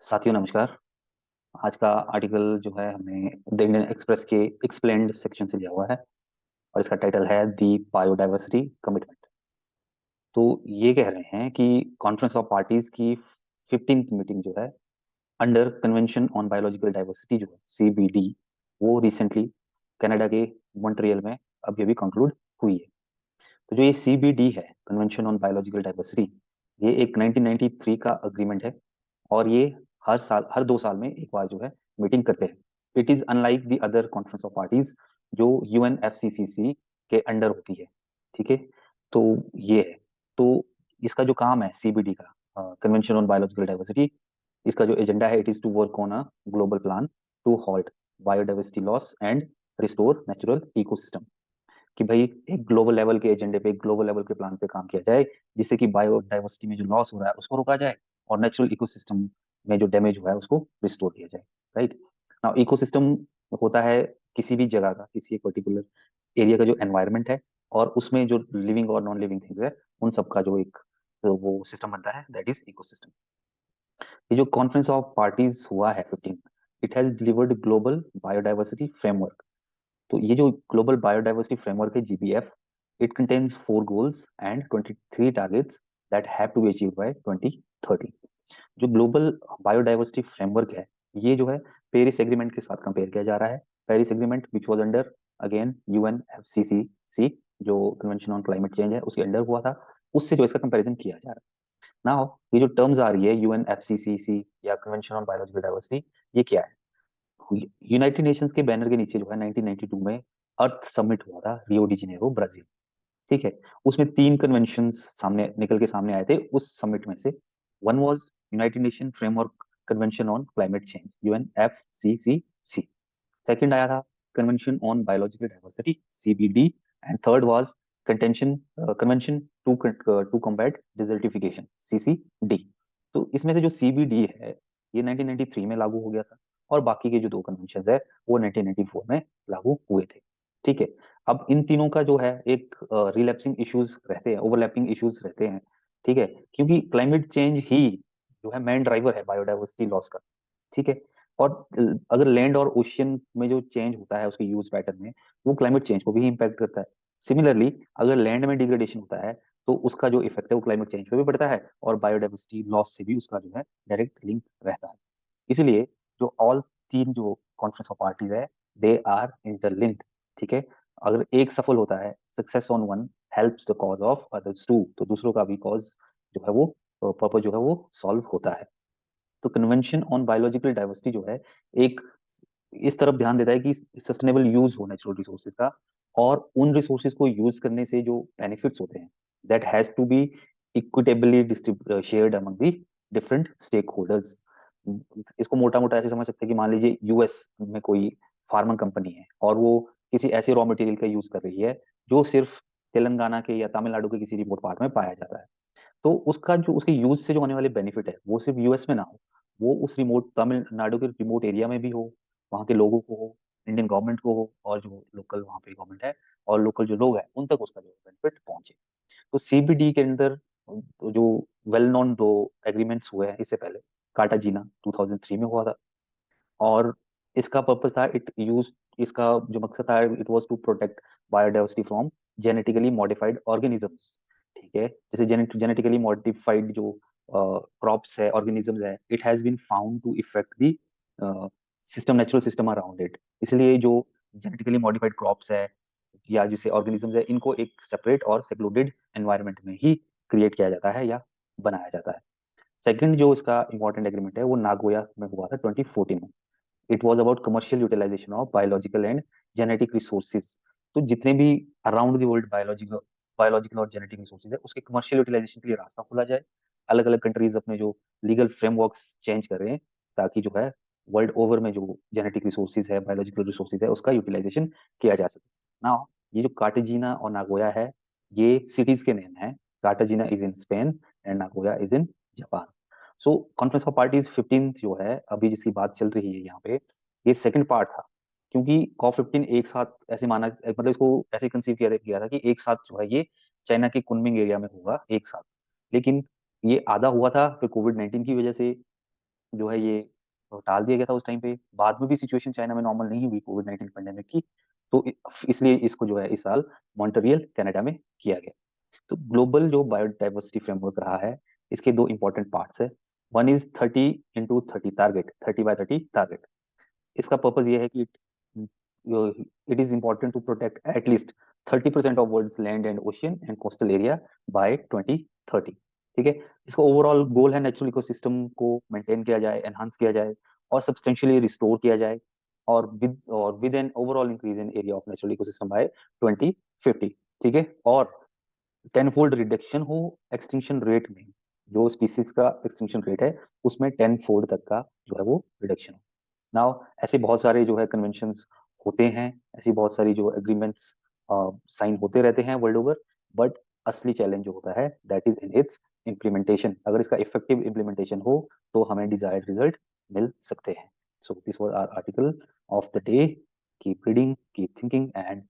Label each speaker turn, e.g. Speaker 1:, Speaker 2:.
Speaker 1: साथियों नमस्कार। आज का आर्टिकल जो है हमने द इंडियन एक्सप्रेस के एक्सप्लेन्ड सेक्शन से लिया हुआ है और इसका टाइटल है दी बायोडाइवर्सिटी कमिटमेंट। तो ये कह रहे हैं कि कॉन्फ्रेंस ऑफ पार्टीज की 15th मीटिंग जो है under convention on biological diversity जो है CBD, वो रिसेंटली कनाडा के मॉन्ट्रियल में अभी अभी कंक्लूड हुई है। तो जो ये CBD है, कन्वेंशन ऑन बायोलॉजिकल डाइवर्सिटी, ये एक 1993 का अग्रीमेंट है और ये हर साल, हर 2 साल में एक बार जो है मीटिंग करते हैं। It is unlike the other conference of parties जो UNFCCC के अंडर होती है। ठीक है, तो ये है। तो इसका जो काम है CBD का, कन्वेंशन ऑन बायोलॉजिकल डाइवर्सिटी, इसका जो एजेंडा है, it is to work on a global plan to halt biodiversity loss and restore natural ecosystem. कि भाई एक ग्लोबल लेवल के एजेंडे पे, एक ग्लोबल लेवल के प्लान पे काम किया जाए जिससे कि बायोडाइवर्सिटी में जो लॉस हो रहा है उसको रोका जाए और नेचुरल इकोसिस्टम में जो डैमेज हुआ है उसको रिस्टोर किया जाए। राइट नाउ, इकोसिस्टम होता है किसी भी जगह का, किसी एक पर्टिकुलर एरिया का जो एनवायरनमेंट है और उसमें जो लिविंग और नॉन लिविंग थिंग्स है, उन सबका जो एक तो वो सिस्टम बनता है, दैट इज इकोसिस्टम। ये जो कॉन्फ्रेंस ऑफ पार्टीज हुआ है 15, it has delivered global biodiversity framework. तो ये जो ग्लोबल बायोडाइवर्सिटी फ्रेमवर्क है GBF, it contains 4 goals and 23 targets that have to be achieved by 2030। जो ग्लोबल बायोडाइवर्सिटी फ्रेमवर्क है, ये जो है पेरिस एग्रीमेंट के साथ कंपेयर किया जा रहा है। Paris agreement which was under again UNFCCC, जो कन्वेंशन ऑन क्लाइमेट चेंज है उसके अंडर हुआ था, उससे जो इसका कंपैरिजन किया जा रहा है। नाउ ये जो टर्म्स आ रही है UNFCCC या कन्वेंशन ऑन बायोलॉजिकल डाइवर्सिटी, ये क्या है? यूनाइटेड नेशंस के बैनर के नीचे जो है 1992 में अर्थ समिट हुआ था, रियो डी जेनेरो, ब्राजील। ठीक है, उसमें 3 कन्वेंशन सामने निकल के सामने आए थे उस समिट में से। One was United Nation framework convention on climate change, UNFCCC। Second आया था convention on biological diversity, CBD। And third was contention convention to combat desertification, CCD। तो इसमें से जो CBD है, ये 1993 में लागू हो गया था और बाकी के जो 2 कन्वेंशन है वो 1994 में लागू हुए थे। ठीक है, अब इन तीनों का जो है एक रिलैप्सिंग इश्यूज रहते हैं, ओवरलैपिंग इश्यूज रहते हैं। ठीक है, क्योंकि क्लाइमेट चेंज ही जो है मेन ड्राइवर है बायोडाइवर्सिटी लॉस का। ठीक है, और अगर लैंड और ओशियन में जो चेंज होता है उसके यूज पैटर्न में, वो क्लाइमेट चेंज को भी इम्पैक्ट करता है। सिमिलरली, अगर लैंड में डिग्रेडेशन होता है तो उसका जो इफेक्ट है वो क्लाइमेट चेंज पे भी पड़ता है और बायोडाइवर्सिटी लॉस से भी उसका जो है डायरेक्ट लिंक रहता है। इसलिए जो ऑल तीन जो कॉन्फ्रेंस ऑफ पार्टीज है, दे आर इंटरलिंक्ड। ठीक है, अगर एक सफल होता है, success on one helps the cause of others too, तो दूसरों का भी कॉज जो है वो, पर्पस जो है वो सॉल्व होता है। तो कन्वेंशन ऑन बायोलॉजिकल डाइवर्सिटी जो है एक इस तरफ ध्यान देता है कि सस्टेनेबल यूज हो नेचुरल रिसोर्सेज का, और उन रिसोर्सेज को यूज करने से जो बेनिफिट्स होते हैं, that has to be equitably shared among the different stakeholders. इसको मोटा मोटा ऐसे समझ सकते हैं कि मान लीजिए US में कोई फार्मा कंपनी है और वो किसी ऐसे रॉ मटेरियल का यूज कर रही है जो सिर्फ तेलंगाना के या तमिलनाडु के किसी रिमोट पार्ट में पाया जाता है। तो उसका जो उसके यूज से जो होने वाले बेनिफिट है वो सिर्फ US में ना हो, वो उस रिमोट तमिलनाडु के रिमोट एरिया में भी हो, वहाँ के लोगों को हो, इंडियन गवर्नमेंट को हो, और जो लोकल वहाँ पे गवर्नमेंट है और लोकल जो लोग हैं उन तक उसका जो बेनिफिट पहुंचे। तो CBD के अंदर जो वेल नोन 2 एग्रीमेंट्स हुए हैं इससे पहले, कार्टाजीना 2003 में हुआ था, और इसका पर्पस था, इट यूज इसका जो मकसद था, it was to protect biodiversity from genetically modified organisms. ठीक है, जैसे जेनेटिकली मॉडिफाइड जो क्रॉप्स है, ऑर्गेनिजम्स है, it has been found to effect the system, natural system around it. इसलिए जो जेनेटिकली मॉडिफाइड क्रॉप्स है या जैसे ऑर्गेनिजम्स है, इनको एक सेपरेट और सेक्लूडेड एनवायरनमेंट में ही क्रिएट किया जाता है या बनाया जाता है। सेकंड जो इसका इंपॉर्टेंट एग्रीमेंट है वो नागोया में हुआ था 2014 में। It was about commercial utilisation of biological and genetic resources. तो जितने भी around the world biological biological और जेनेटिक रिसोर्सेज है, उसके कमर्शियल यूटिलाइजेशन के लिए रास्ता खोला जाए। अलग अलग कंट्रीज अपने जो लीगल फ्रेमवर्क्स चेंज कर रहे हैं ताकि जो है वर्ल्ड ओवर में जो जेनेटिक रिसोर्सेज है, बायोलॉजिकल रिसोर्सेज है, उसका यूटिलाइजेशन किया जा सके ना। ये जो कार्टेजिना और नागोया है, ये सिटीज के नेम है। Cartagena is in Spain and Nagoya is in Japan. So conference of parties 15 जो है अभी जिसकी बात चल रही है यहाँ पे, ये सेकंड पार्ट था। क्योंकि COP15 एक साथ ऐसे माना, मतलब इसको ऐसे कंसीव किया था कि एक साथ जो है ये चाइना के कुनमिंग एरिया में होगा एक साथ, लेकिन ये आधा हुआ था, फिर COVID-19 की वजह से जो है ये टाल दिया गया था उस टाइम पे। बाद में भी सिचुएशन चाइना में नॉर्मल नहीं हुई कोविड-19 पेंडेमिक की, तो इसलिए इसको जो है इस साल मॉन्ट्रियल कनाडा में किया गया। तो ग्लोबल जो बायोडाइवर्सिटी फ्रेमवर्क रहा है, इसके दो इंपॉर्टेंट पार्ट्स है। One is 30x30 target, 30x30 target. इसका पर्पज ये है कि it is important to protect at least 30% of world's land and ocean and coastal area by 2030। ठीक है। इसका ओवरऑल गोल है नेचुरल इकोसिस्टम को मेंटेन किया जाए, एनहांस किया जाए और सब्सटेंशियली रिस्टोर किया जाए, और with an overall increase in area of natural ecosystem by 2050। ठीक है। और 10 फोल्ड रिडक्शन हो एक्सटिंक्शन रेट में, जो स्पीसीज का एक्सटिंक्शन रेट है उसमें 10 फोल्ड तक का जो है वो रिडक्शन हो। नाउ ऐसे बहुत सारे जो है कन्वेंशंस होते हैं, ऐसी बहुत सारी जो एग्रीमेंट्स साइन होते रहते हैं वर्ल्ड ओवर, बट असली चैलेंज जो होता है that is in its implementation. अगर इसका इफेक्टिव इम्प्लीमेंटेशन हो तो हमें डिजायर्ड रिजल्ट मिल सकते हैं। So this was our article of the day. Keep reading, keep thinking and